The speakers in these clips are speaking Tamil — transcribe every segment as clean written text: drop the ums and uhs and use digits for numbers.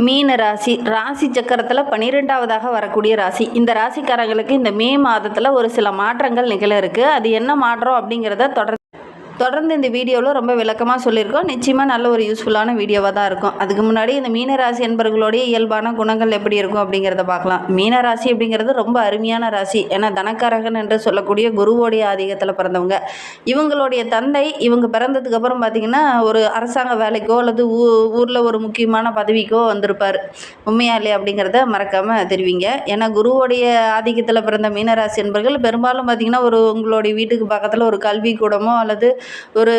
மீன ராசி ராசி சக்கரத்தில் 12வதாக வரக்கூடிய ராசி. இந்த ராசிக்காரங்களுக்கு இந்த மே மாதத்தில் ஒரு சில மாற்றங்கள் நிகழ இருக்குது. அது என்ன மாற்றம் அப்படிங்கிறத தொடர்ந்து இந்த வீடியோவில் ரொம்ப விளக்கமாக சொல்லியிருக்கோம். நிச்சயமாக நல்ல ஒரு யூஸ்ஃபுல்லான வீடியோவாக தான் இருக்கும். அதுக்கு முன்னாடி இந்த மீனராசி என்பவர்களுடைய இயல்பான குணங்கள் எப்படி இருக்கும் அப்படிங்கிறத பார்க்கலாம். மீனராசி அப்படிங்கிறது ரொம்ப அருமையான ராசி. ஏன்னா தனக்காரகன் என்று சொல்லக்கூடிய குருவோடைய ஆதிக்கத்தில் பிறந்தவங்க. இவங்களுடைய தந்தை இவங்க பிறந்ததுக்கு அப்புறம் பார்த்திங்கன்னா ஒரு அரசாங்க வேலைக்கோ அல்லது ஊரில் ஒரு முக்கியமான பதவிக்கோ வந்திருப்பார். உண்மையா இல்லையா அப்படிங்கிறத மறக்காமல் தெரிவிங்க. ஏன்னா குருவோடைய ஆதிக்கத்தில் பிறந்த மீனராசி என்பவர்கள் பெரும்பாலும் பார்த்திங்கன்னா உங்களுடைய வீட்டுக்கு பக்கத்தில் ஒரு கல்வி கூடமோ அல்லது ஒரு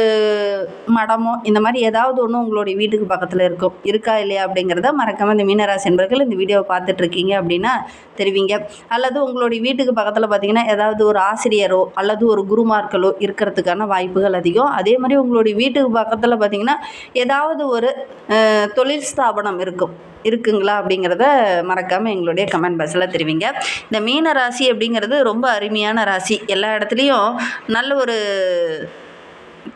மடமோ இந்த மாதிரி ஏதாவது ஒன்று உங்களுடைய வீட்டுக்கு பக்கத்தில் இருக்கா இல்லையா அப்படிங்கிறத மறக்காமல் இந்த மீனராசி என்பவர்கள் இந்த வீடியோவை பார்த்துட்ருக்கீங்க அப்படின்னா தெரிவிங்க. அல்லது உங்களுடைய வீட்டுக்கு பக்கத்தில் பார்த்திங்கன்னா ஏதாவது ஒரு ஆசிரியரோ அல்லது ஒரு குருமார்களோ இருக்கிறதுக்கான வாய்ப்புகள் அதிகம். அதே மாதிரி உங்களுடைய வீட்டுக்கு பக்கத்தில் பார்த்திங்கன்னா ஏதாவது ஒரு தொழில் ஸ்தாபனம் இருக்குங்களா அப்படிங்கிறத மறக்காமல் எங்களுடைய கமெண்ட் பாக்ஸில் தெரிவிங்க. இந்த மீன ராசி அப்படிங்கிறது ரொம்ப அருமையான ராசி. எல்லா இடத்துலையும் நல்ல ஒரு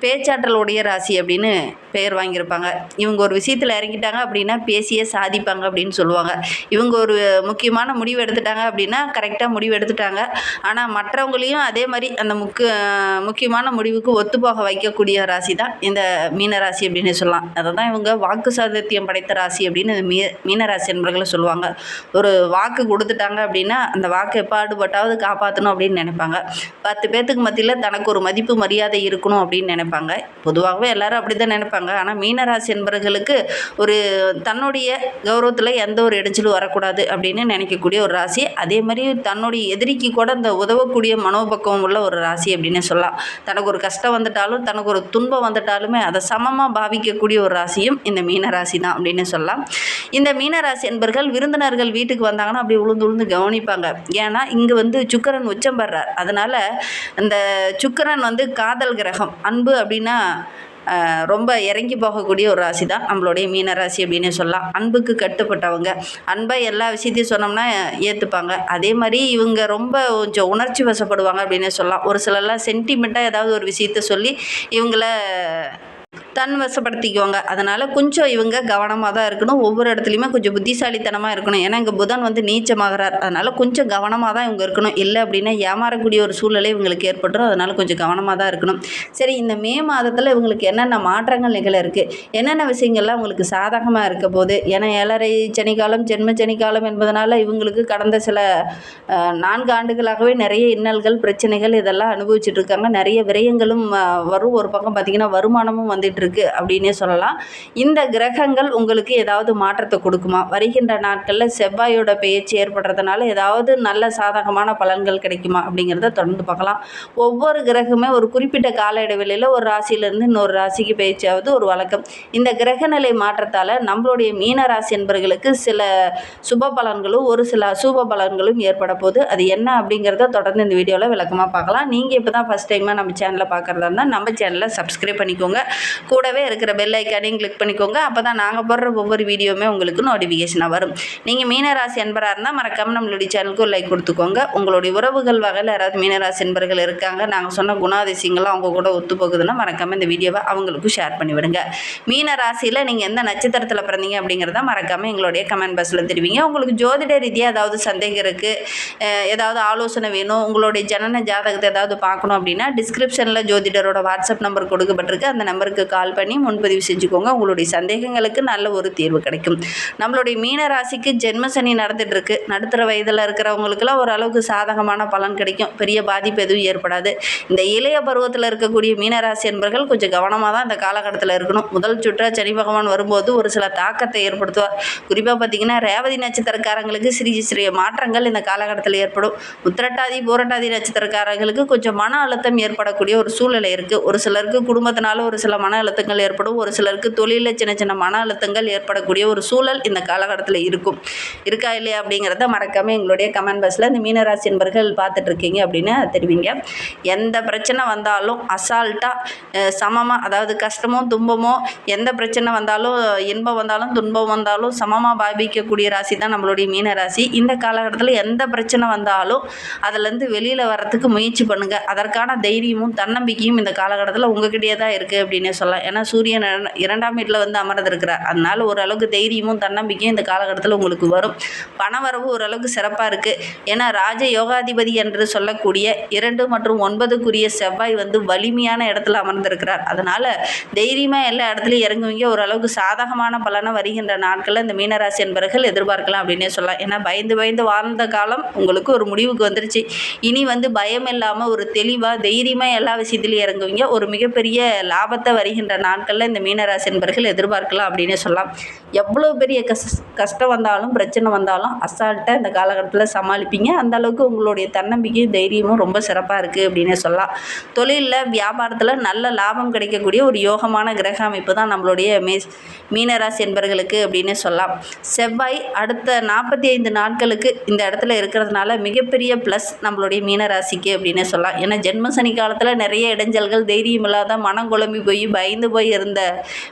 பேச்சாற்றலுடைய ராசி அப்படின்னு பெயர் வாங்கியிருப்பாங்க. இவங்க ஒரு விஷயத்தில் இறங்கிட்டாங்க அப்படின்னா பேசியே சாதிப்பாங்க அப்படின்னு சொல்லுவாங்க. இவங்க ஒரு முக்கியமான முடிவு எடுத்துட்டாங்க அப்படின்னா கரெக்டாக முடிவு எடுத்துட்டாங்க. ஆனால் மற்றவங்களையும் அதே மாதிரி அந்த முக்கியமான முடிவுக்கு ஒத்துப்போக வைக்கக்கூடிய ராசி தான் இந்த மீனராசி அப்படின்னு சொல்லலாம். அதை தான் இவங்க வாக்கு சாதித்யம் படைத்த ராசி அப்படின்னு மீனராசி என்பவர்களை சொல்லுவாங்க. ஒரு வாக்கு கொடுத்துட்டாங்க அப்படின்னா அந்த வாக்கு எப்பாடுபட்டாவது காப்பாற்றணும் அப்படின்னு நினைப்பாங்க. 10 பேர்த்துக்கு மத்தியில் தனக்கு ஒரு மதிப்பு மரியாதை இருக்கணும் அப்படின்னு நினைப்பாங்க. பொதுவாகவே எல்லாரும் அப்படி தான் நினைப்பாங்க. ஆனால் மீனராசி என்பவர்களுக்கு ஒரு தன்னுடைய கௌரவத்தில் எந்த ஒரு இடைஞ்சலும் வரக்கூடாது அப்படின்னு நினைக்கக்கூடிய ஒரு ராசி. அதே மாதிரி தன்னுடைய எதிரிக்கு கூட அந்த உதவக்கூடிய மனோபக்குவம் உள்ள ஒரு ராசி அப்படின்னு சொல்லலாம். தனக்கு ஒரு கஷ்டம் வந்துட்டாலும் தனக்கு ஒரு துன்பம் வந்துட்டாலுமே அதை சமமாக பாவிக்கக்கூடிய ஒரு ராசியும் இந்த மீனராசி தான் அப்படின்னு சொல்லலாம். இந்த மீனராசி என்பவர்கள் விருந்தினர்கள் வீட்டுக்கு வந்தாங்கன்னா அப்படி உளுந்து கவனிப்பாங்க. ஏன்னா இங்கே சுக்கிரன் உச்சம் பெறார். அதனால் அந்த சுக்கிரன் காதல் கிரகம். அன்பு அப்படின்னா ரொம்ப இறங்கி போகக்கூடிய ஒரு ராசி தான் நம்மளுடைய மீனராசி அப்படின்னு சொல்லலாம். அன்புக்கு கட்டுப்பட்டவங்க. அன்பை எல்லா விஷயத்தையும் சொன்னோம்னா ஏற்றுப்பாங்க. அதே மாதிரி இவங்க ரொம்ப கொஞ்சம் உணர்ச்சி வசப்படுவாங்க அப்படின்னு சொல்லலாம். ஒரு சிலர்லாம் சென்டிமெண்ட்டாக ஏதாவது ஒரு விஷயத்த சொல்லி இவங்கள தன் வசப்படுத்திக்குவாங்க. அதனால் கொஞ்சம் இவங்க கவனமாக தான் இருக்கணும். ஒவ்வொரு இடத்துலையுமே கொஞ்சம் புத்திசாலித்தனமாக இருக்கணும். ஏன்னா இங்கே புதன் நீச்சமாகிறார். அதனால் கொஞ்சம் கவனமாக தான் இவங்க இருக்கணும். இல்லை அப்படின்னா ஏமாறக்கூடிய ஒரு சூழ்நிலை இவங்களுக்கு ஏற்பட்டுரும். அதனால் கொஞ்சம் கவனமாக தான் இருக்கணும். சரி, இந்த மே மாதத்தில் இவங்களுக்கு என்னென்ன மாற்றங்கள் நிகழ இருக்குது, என்னென்ன விஷயங்கள்லாம் அவங்களுக்கு சாதகமாக இருக்க போது. ஏன்னா 7.5 சனிக்காலம் ஜென்ம சனிக்காலம் என்பதனால இவங்களுக்கு கடந்த சில 4 ஆண்டுகளாகவே நிறைய இன்னல்கள் பிரச்சனைகள் இதெல்லாம் அனுபவிச்சுட்டு இருக்காங்க. நிறைய விரயங்களும் வரும். ஒரு பக்கம் பார்த்திங்கன்னா வருமானமும் வந்துட்டு இருக்கு அப்படின்னே சொல்லலாம். இந்த கிரகங்கள் உங்களுக்கு ஏதாவது மாற்றத்தை கொடுக்குமா? வருகின்ற நாட்களில் செவ்வாயோட பெயர்ச்சி ஏற்படுறதுனால ஏதாவது நல்ல சாதகமான பலன்கள் கிடைக்குமா அப்படிங்கிறத தொடர்ந்து பார்க்கலாம். ஒவ்வொரு கிரகமே ஒரு குறிப்பிட்ட கால இடைவெளியில் ஒரு ராசியிலேருந்து இன்னொரு ராசிக்கு பெயர்ச்சியாவது ஒரு வழக்கம். இந்த கிரகநிலை மாற்றத்தால் நம்மளுடைய மீன ராசி என்பவர்களுக்கு சில சுப பலன்களும் ஒரு சில அசுப பலன்களும் ஏற்பட போகுது. அது என்ன அப்படிங்கிறத தொடர்ந்து இந்த வீடியோவில் விளக்கமாக பார்க்கலாம். நீங்கள் இப்போ தான் ஃபஸ்ட் டைமாக நம்ம சேனலில் பார்க்குறதா இருந்தால் நம்ம சேனலை சப்ஸ்கிரைப் பண்ணிக்கோங்க. கூடவே இருக்கிற பெல் ஐக்கானையும் கிளிக் பண்ணிக்கோங்க. அப்போ தான் நாங்கள் போடுற ஒவ்வொரு வீடியோவுமே உங்களுக்கு நோட்டிஃபிகேஷனாக வரும். நீங்கள் மீனராசி என்பராக இருந்தால் மறக்காமல் நம்மளுடைய சேனலுக்கு ஒரு லைக் கொடுத்துக்கோங்க. உங்களுடைய உறவுகள் வகையில் யாராவது மீனராசி என்பர்கள் இருக்காங்க, நாங்கள் சொன்ன குணாதிசயங்கள்லாம் அவங்க கூட ஒத்து போகுதுன்னா மறக்காமல் இந்த வீடியோவை அவங்களுக்கும் ஷேர் பண்ணிவிடுங்க. மீனராசியில் நீங்கள் எந்த நட்சத்திரத்தில் பிறந்தீங்க அப்படிங்கிறத மறக்காமல் எங்களுடைய கமெண்ட் பாக்ஸில் தெரிவிங்க. உங்களுக்கு ஜோதிட ரீதியாக ஏதாவது சந்தேகம் இருக்குது, ஏதாவது ஆலோசனை வேணும், உங்களுடைய ஜனன ஜாதகத்தை ஏதாவது பார்க்கணும் அப்படின்னா டிஸ்கிரிப்ஷனில் ஜோதிடரோட வாட்ஸ்அப் நம்பர் கொடுக்கப்பட்டிருக்கு. அந்த நம்பருக்கு கால் பண்ணி முன்பதிவு செஞ்சுக்கோங்க. உங்களுடைய சந்தேகங்களுக்கு நல்ல ஒரு தீர்வு கிடைக்கும். நம்மளுடைய மீன ராசிக்கு ஜென்ம சனி நடந்துட்டு இருக்கு. நடுத்தர வயதில் இருக்கிறவங்களுக்குலாம் ஓரளவுக்கு சாதகமான பலன் கிடைக்கும். பெரிய பாதிப்பு எதுவும் ஏற்படாது. இந்த இளைய பருவத்தில் இருக்கக்கூடிய மீனராசி என்பவர்கள் கொஞ்சம் கவனமாக தான் இந்த காலகட்டத்தில் இருக்கணும். முதல் சுற்ற சனி பகவான் வரும்போது ஒரு சில தாக்கத்தை ஏற்படுத்துவார். குறிப்பாக பார்த்திங்கன்னா ரேவதி நட்சத்திரக்காரங்களுக்கு சிறிய மாற்றங்கள் இந்த காலகட்டத்தில் ஏற்படும். உத்திரட்டாதி பூரட்டாதி நட்சத்திரக்காரர்களுக்கு கொஞ்சம் மன அழுத்தம் ஏற்படக்கூடிய ஒரு சூழ்நிலை இருக்குது. ஒரு சிலருக்கு குடும்பத்தினால ஒரு சில மன அழுத்தங்கள் ஏற்படும். ஒரு சிலருக்கு தொழிலில் சின்ன மன அழுத்தங்கள் ஏற்படக்கூடிய ஒரு சூழல் இந்த காலகட்டத்தில் இருக்கா இல்லையா அப்படிங்கிறத மறக்காமல் எங்களுடைய கமெண்ட் பாக்ஸில் இந்த மீனராசி என்பர்கள் பார்த்துட்டு இருக்கீங்க அப்படின்னு தெரிவிங்க. எந்த பிரச்சனை வந்தாலும் அசால்ட்டாக சமமாக, அதாவது கஷ்டமோ துன்பமோ எந்த பிரச்சனை வந்தாலும் இன்பம் வந்தாலும் துன்பம் வந்தாலும் சமமாக பாவிக்கக்கூடிய ராசி தான் நம்மளுடைய மீனராசி. இந்த காலகட்டத்தில் எந்த பிரச்சனை வந்தாலும் அதிலேருந்து வெளியில் வர்றதுக்கு முயற்சி பண்ணுங்கள். அதற்கான தைரியமும் தன்னம்பிக்கையும் இந்த காலகட்டத்தில் உங்ககிட்டயே தான் இருக்குது அப்படின்னு சொல்லலாம். சொல்லலாம். ஏன்னா சூரியன் 2ஆம் வீட்டில் வந்து அமர்ந்திருக்கிறார். அதனால் ஓரளவுக்கு தைரியமும் தன்னம்பிக்கையும் இந்த காலகட்டத்தில் உங்களுக்கு வரும். பணவரவு ஓரளவுக்கு சிறப்பாக இருக்குது. ஏன்னா ராஜ யோகாதிபதி என்று சொல்லக்கூடிய 2 மற்றும் 9க்குரிய செவ்வாய் வந்து வலிமையான இடத்துல அமர்ந்திருக்கிறார். அதனால் தைரியமாக எல்லா இடத்துலையும் இறங்குவீங்க. ஓரளவுக்கு சாதகமான பலனை வருகின்ற நாட்களில் இந்த மீனராசி என்பவர்கள் எதிர்பார்க்கலாம் அப்படின்னே சொல்லலாம். ஏன்னா பயந்து பயந்து வாழ்ந்த காலம் உங்களுக்கு ஒரு முடிவுக்கு வந்துருச்சு. இனி வந்து பயம் இல்லாமல் ஒரு தெளிவாக தைரியமாக எல்லா விஷயத்துலையும் இறங்குவீங்க. ஒரு மிகப்பெரிய லாபத்தை வருகின்ற நாட்களில் இந்த மீனராசி என்பவர்கள் எதிர்பார்க்கலாம் அப்படின்னே சொல்லலாம். எவ்வளோ பெரிய கஷ்டம் வந்தாலும் பிரச்சனை வந்தாலும் அசால்ட்டாக இந்த காலகட்டத்தில் சமாளிப்பீங்க. அந்த அளவுக்கு உங்களுடைய தன்னம்பிக்கையும் தைரியமும் ரொம்ப சிறப்பாக இருக்குது அப்படின்னே சொல்லலாம். தொழிலில் வியாபாரத்தில் நல்ல லாபம் கிடைக்கக்கூடிய ஒரு யோகமான கிரக அமைப்பு தான் நம்மளுடைய மீனராசி என்பவர்களுக்கு அப்படின்னு சொல்லலாம். செவ்வாய் அடுத்த 45 நாட்களுக்கு இந்த இடத்துல இருக்கிறதுனால மிகப்பெரிய ப்ளஸ் நம்மளுடைய மீனராசிக்கு அப்படின்னு சொல்லலாம். ஏன்னா ஜென்ம சனி காலத்தில் நிறைய இடைஞ்சல்கள், தைரியம் இல்லாத மனம் குழம்பி போய் பயந்து போய் இருந்த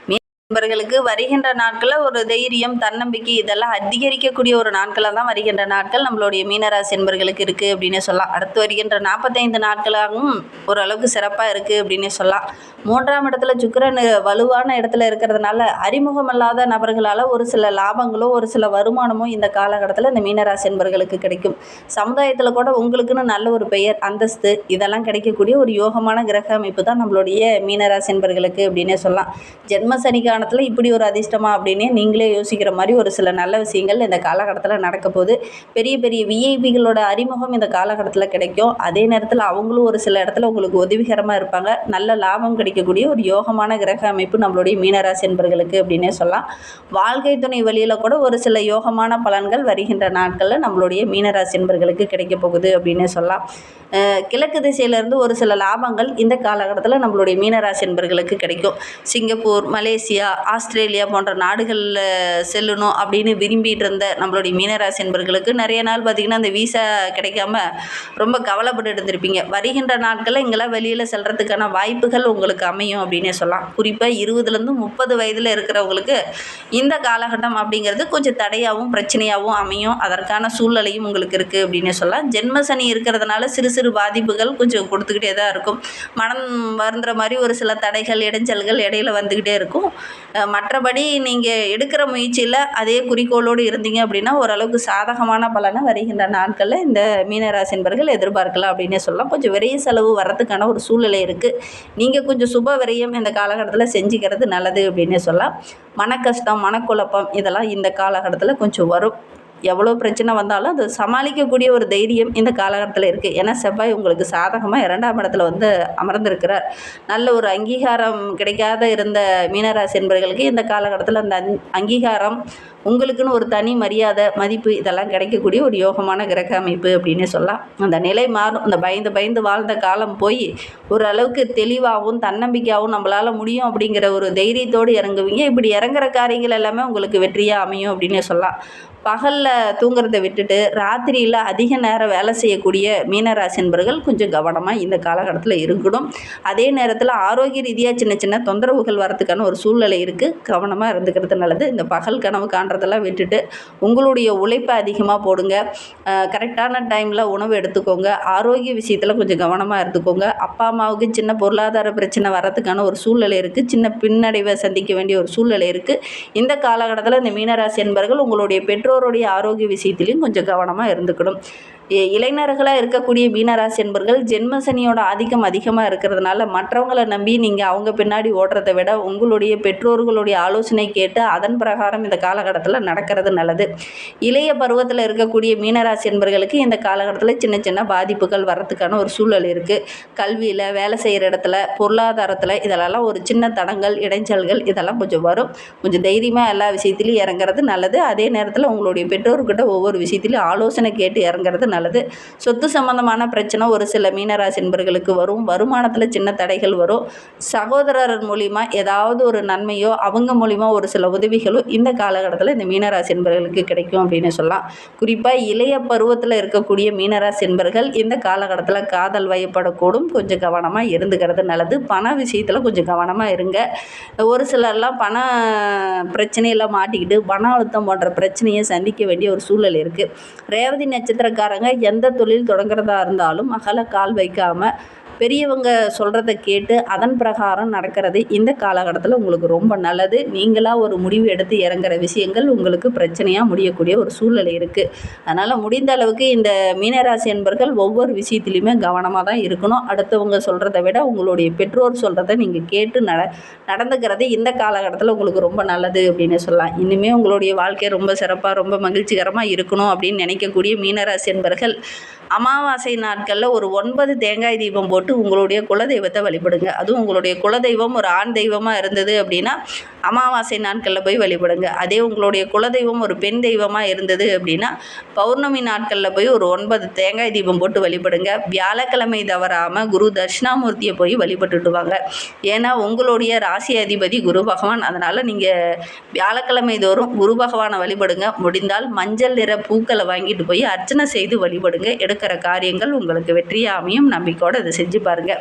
நண்பர்களுக்கு வருகின்ற நாட்களில் ஒரு தைரியம், தன்னம்பிக்கை இதெல்லாம் அதிகரிக்கக்கூடிய ஒரு நாட்களாக தான் வருகின்ற நாட்கள் நம்மளுடைய மீனராசி என்பவர்களுக்கு இருக்குது அப்படின்னு சொல்லலாம். அடுத்து வருகின்ற 45 நாட்களாகவும் ஓரளவுக்கு சிறப்பாக இருக்குது அப்படின்னு சொல்லலாம். 3ஆம் இடத்துல சுக்கிரன் வலுவான இடத்துல இருக்கிறதுனால அறிமுகமல்லாத நபர்களால் ஒரு சில லாபங்களோ ஒரு சில வருமானமோ இந்த காலகட்டத்தில் இந்த மீனராசி என்பவர்களுக்கு கிடைக்கும். சமுதாயத்தில் கூட உங்களுக்குன்னு நல்ல ஒரு பெயர், அந்தஸ்து இதெல்லாம் கிடைக்கக்கூடிய ஒரு யோகமான கிரக அமைப்பு தான் நம்மளுடைய மீனராசி என்பவர்களுக்கு அப்படின்னே சொல்லலாம். ஜென்ம சனிக்கான இப்படி ஒரு அதிர்ஷ்டமா அப்படின்னு நீங்களே யோசிக்கிற மாதிரி ஒரு சில நல்ல விஷயங்கள் இந்த காலகட்டத்தில் நடக்க போகுது. பெரிய பெரிய விஐபிகளோட அறிமுகம் இந்த காலகட்டத்தில் கிடைக்கும். அதே நேரத்தில் அவங்களும் ஒரு சில இடத்துல உங்களுக்கு உதவிகரமாக இருப்பாங்க. நல்ல லாபம் கிடைக்கக்கூடிய ஒரு யோகமான கிரக அமைப்பு நம்மளுடைய மீனராசி என்பவர்களுக்கு அப்படின்னே சொல்லலாம். வாழ்க்கை துணை வழியில் கூட ஒரு சில யோகமான பலன்கள் வருகின்ற நாட்களில் நம்மளுடைய மீனராசி என்பவர்களுக்கு கிடைக்க போகுது அப்படின்னே சொல்லலாம். கிழக்கு திசையிலேருந்து ஒரு சில லாபங்கள் இந்த காலகட்டத்தில் நம்மளுடைய மீனராசி என்பவர்களுக்கு கிடைக்கும். சிங்கப்பூர், மலேசியா, ஆஸ்திரேலியா போன்ற நாடுகளில் செல்லணும் அப்படின்னு விரும்பிகிட்டு இருந்த நம்மளுடைய மீனராசி என்பவர்களுக்கு நிறைய நாள் பார்த்திங்கன்னா அந்த வீசா கிடைக்காம ரொம்ப கவலைப்பட்டு இருந்திருப்பீங்க. வருகின்ற நாட்களில் இங்கெல்லாம் வெளியில் செல்கிறதுக்கான வாய்ப்புகள் உங்களுக்கு அமையும் அப்படின்னே சொல்லலாம். குறிப்பாக 20லேருந்து 30 வயதில் இருக்கிறவங்களுக்கு இந்த காலகட்டம் அப்படிங்கிறது கொஞ்சம் தடையாகவும் பிரச்சனையாகவும் அமையும். அதற்கான சூழ்நிலையும் உங்களுக்கு இருக்குது அப்படின்னே சொல்லலாம். ஜென்ம சனி இருக்கிறதுனால சிறு சிறு பாதிப்புகள் கொஞ்சம் கொடுத்துக்கிட்டே தான் இருக்கும். மனம் வருந்துற மாதிரி ஒரு சில தடைகள், இடைஞ்சல்கள் இடையில வந்துக்கிட்டே இருக்கும். மற்றபடி நீங்கள் எடுக்கிற முயற்சியில் அதே குறிக்கோளோடு இருந்தீங்க அப்படின்னா ஓரளவுக்கு சாதகமான பலனை வருகின்ற நாட்களில் இந்த மீனராசி என்பவர்கள் எதிர்பார்க்கலாம் அப்படின்னே சொல்லலாம். கொஞ்சம் விரைய செலவு வர்றதுக்கான ஒரு சூழ்நிலை இருக்குது. நீங்கள் கொஞ்சம் சுப விரயம் இந்த காலகட்டத்தில் செஞ்சுக்கிறது நல்லது அப்படின்னே சொல்லலாம். மன கஷ்டம், மனக்குழப்பம் இதெல்லாம் இந்த காலகட்டத்தில் கொஞ்சம் வரும். எவ்வளோ பிரச்சனை வந்தாலும் அதை சமாளிக்கக்கூடிய ஒரு தைரியம் இந்த காலகட்டத்தில் இருக்குது. ஏன்னா செவ்வாய் உங்களுக்கு சாதகமாக 2ஆம் இடத்துல வந்து அமர்ந்திருக்கிறார். நல்ல ஒரு அங்கீகாரம் கிடைக்காத இருந்த மீனராசி என்பவர்களுக்கு இந்த காலகட்டத்தில் அந்த அங்கீகாரம், உங்களுக்குன்னு ஒரு தனி மரியாதை, மதிப்பு இதெல்லாம் கிடைக்கக்கூடிய ஒரு யோகமான கிரக அமைப்பு அப்படின்னு சொல்லலாம். அந்த நிலை மாறும். அந்த பயந்து பயந்து வாழ்ந்த காலம் போய் ஓரளவுக்கு தெளிவாகவும் தன்னம்பிக்கையாகவும் நம்மளால் முடியும் அப்படிங்கிற ஒரு தைரியத்தோடு இறங்குவீங்க. இப்படி இறங்குற காரியங்கள் எல்லாமே உங்களுக்கு வெற்றியாக அமையும் அப்படின்னே சொல்லலாம். பகலில் தூங்குறத விட்டுட்டு ராத்திரியில் அதிக நேரம் வேலை செய்யக்கூடிய மீனராசி என்பவர்கள் கொஞ்சம் கவனமாக இந்த காலகட்டத்தில் இருக்கணும். அதே நேரத்தில் ஆரோக்கிய ரீதியாக சின்ன சின்ன தொந்தரவுகள் வரதுக்கான ஒரு சூழ்நிலை இருக்குது. கவனமாக இருந்துக்கிறது நல்லது. இந்த பகல் கனவு காண்றதெல்லாம் விட்டுட்டு உங்களுடைய உழைப்பை அதிகமாக போடுங்க. கரெக்டான டைமில் உணவு எடுத்துக்கோங்க. ஆரோக்கிய விஷயத்தில் கொஞ்சம் கவனமாக இருந்துக்கோங்க. அப்பா அம்மாவுக்கு சின்ன பொருளாதார பிரச்சனை வரதுக்கான ஒரு சூழ்நிலை இருக்குது. சின்ன பின்னடைவை சந்திக்க வேண்டிய ஒரு சூழ்நிலை இருக்குது. இந்த காலகட்டத்தில் இந்த மீனராசி என்பவர்கள் உங்களுடைய பெற்றோருடைய ஆரோக்கிய விஷயத்திலையும் கொஞ்சம் கவனமாக இருந்துக்கணும். இளைஞர்களாக இருக்கக்கூடிய மீனராசி என்பவர்கள் ஜென்ம சனியோட ஆதிக்கம் அதிகமாக இருக்கிறதுனால மற்றவங்களை நம்பி நீங்கள் அவங்க பின்னாடி ஓடுறதை விட உங்களுடைய பெற்றோர்களுடைய ஆலோசனை கேட்டு அதன் பிரகாரம் இந்த காலகட்டத்தில் நடக்கிறது நல்லது. இளைய பருவத்தில் இருக்கக்கூடிய மீனராசி என்பவர்களுக்கு இந்த காலகட்டத்தில் சின்ன சின்ன பாதிப்புகள் வர்றதுக்கான ஒரு சூழல் இருக்குது. கல்வியில், வேலை செய்கிற இடத்துல, பொருளாதாரத்தில் இதெல்லாம் ஒரு சின்ன தடங்கள், இடைஞ்சல்கள் இதெல்லாம் கொஞ்சம் வரும். கொஞ்சம் தைரியமாக எல்லா விஷயத்திலையும் இறங்குறது நல்லது. அதே நேரத்தில் உங்களுடைய பெற்றோர்கிட்ட ஒவ்வொரு விஷயத்திலையும் ஆலோசனை கேட்டு இறங்குறது நல்லது. சொத்து சம்பந்தமான பிரச்சனை ஒரு சில மீனராசி என்பவர்களுக்கு வரும். வருமானத்தில் சின்ன தடைகள் வரும். சகோதரர் மூலிமா ஏதாவது ஒரு நன்மையோ அவங்க மூலிமா ஒரு சில உதவிகளோ இந்த காலகட்டத்தில் இந்த மீனராசி என்பவர்களுக்கு கிடைக்கும் அப்படின்னு சொல்லலாம். குறிப்பாக இளைய பருவத்தில் இருக்கக்கூடிய மீனராசி என்பவர்கள் இந்த காலகட்டத்தில் காதல் வயப்படக்கூடும். கொஞ்சம் கவனமாக இருந்துக்கிறது நல்லது. பண விஷயத்தில் கொஞ்சம் கவனமாக இருங்க. ஒரு சிலர்லாம் பண பிரச்சனையில் மாட்டிக்கிட்டு மன அழுத்தம் போன்ற பிரச்சனையை சந்திக்க வேண்டிய ஒரு சூழல் இருக்குது. ரேவதி நட்சத்திரக்காரங்க எந்த தொழில் தொடங்குறதா இருந்தாலும் அகல கால் வைக்காமல் பெரியவங்க சொல்கிறத கேட்டு அதன் பிரகாரம் நடக்கிறது இந்த காலகட்டத்தில் உங்களுக்கு ரொம்ப நல்லது. நீங்களாக ஒரு முடிவு எடுத்து இறங்குற விஷயங்கள் உங்களுக்கு பிரச்சனையாக முடியக்கூடிய ஒரு சூழ்நிலை இருக்குது. அதனால் முடிந்த அளவுக்கு இந்த மீனராசி என்பர்கள் ஒவ்வொரு விஷயத்துலையுமே கவனமாக தான் இருக்கணும். அடுத்தவங்க சொல்கிறத விட உங்களுடைய பெற்றோர் சொல்கிறத நீங்கள் கேட்டு நடந்துக்கிறது இந்த காலகட்டத்தில் உங்களுக்கு ரொம்ப நல்லது அப்படின்னு சொல்லலாம். இனிமேல் உங்களுடைய வாழ்க்கை ரொம்ப சிறப்பாக ரொம்ப மகிழ்ச்சிகரமாக இருக்கணும் அப்படின்னு நினைக்கக்கூடிய மீனராசி என்பர்கள் அமாவாசை நாட்களில் ஒரு 9 தேங்காய் தீபம் போட்டு உங்களுடைய குலதெய்வத்தை வழிபடுங்க. அதுவும் உங்களுடைய குலதெய்வம் ஒரு ஆண் தெய்வமாக இருந்தது அப்படின்னா அமாவாசை நாட்களில் போய் வழிபடுங்க. அதே உங்களுடைய குலதெய்வம் ஒரு பெண் தெய்வமாக இருந்தது அப்படின்னா பௌர்ணமி நாட்களில் போய் ஒரு 9 தேங்காய் தீபம் போட்டு வழிபடுங்க. வியாழக்கிழமை தவறாமல் குரு தட்சிணாமூர்த்தியை போய் வழிபட்டுட்டு வாங்க. ஏன்னா உங்களுடைய ராசி அதிபதி குரு பகவான். அதனால் நீங்கள் வியாழக்கிழமை தோறும் குரு பகவானை வழிபடுங்க. முடிந்தால் மஞ்சள் நிற பூக்களை வாங்கிட்டு போய் அர்ச்சனை செய்து வழிபடுங்க. எடுக்கிற காரியங்கள் உங்களுக்கு வெற்றியாக அமையும். நம்பிக்கையோடு அதை செஞ்சு பாருங்கள்.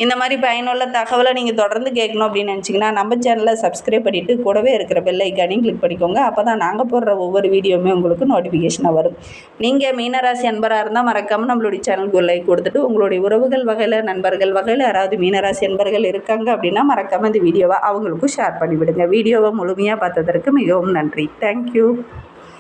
இந்த மாதிரி பயனுள்ள தகவலை நீங்கள் தொடர்ந்து கேட்கணும் அப்படின்னு நினச்சிங்கன்னா நம்ம சேனலை சப்ஸ்கிரைப் பண்ணிவிட்டு கூடவே இருக்கிற பெல் ஐக்கானையும் கிளிக் பண்ணிக்கோங்க. அப்போ தான் நாங்கள் போடுற ஒவ்வொரு வீடியோவுமே உங்களுக்கு நோட்டிஃபிகேஷனாக வரும். நீங்கள் மீனராசி அன்பராக இருந்தால் மறக்காமல் நம்மளுடைய சேனலுக்கு ஒரு லைக் கொடுத்துட்டு உங்களுடைய உறவுகள் வகையில் நண்பர்கள் வகையில் யாராவது மீனராசி அன்பர்கள் இருக்காங்க அப்படின்னா மறக்காமல் இந்த வீடியோவை அவங்களுக்கும் ஷேர் பண்ணிவிடுங்க. வீடியோவை முழுமையாக பார்த்ததற்கு மிகவும் நன்றி. தேங்க்யூ.